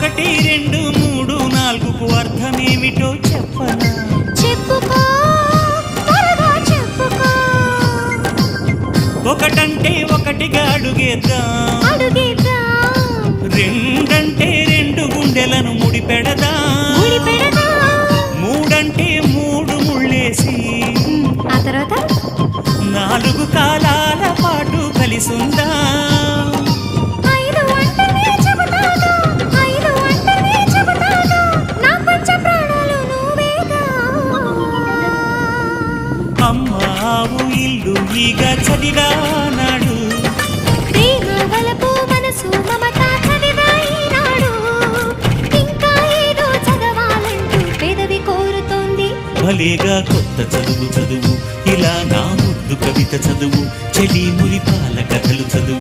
ఒకటి రెండు మూడు నాలుగుకు అర్థమేమిటో చెప్పనా? చెప్పుకో, త్వరగా చెప్పుకో. ఒకటంటే ఒకటిగా అడుగేద్దాం, రెండంటే రెండు గుండెలను ముడిపెడదాం, మూడంటే మూడు ముళ్ళేసి ఆ తర్వాత నాలుగు కాలాల పాటు కలిసుందాం. అమ్మావు ఇల్లు ఈగ చదివానాడు, ప్రేమ వలపు మనసు మమత చదివాయినాడు. ఇంకా ఏదో చదవాలంటూ పెదవి కోరుతోంది. భలేగా కొత్త చదువు చదువు, ఇలా నా ముద్దు కవిత చదువు, చెలి మురిపాల కథలు చదువు.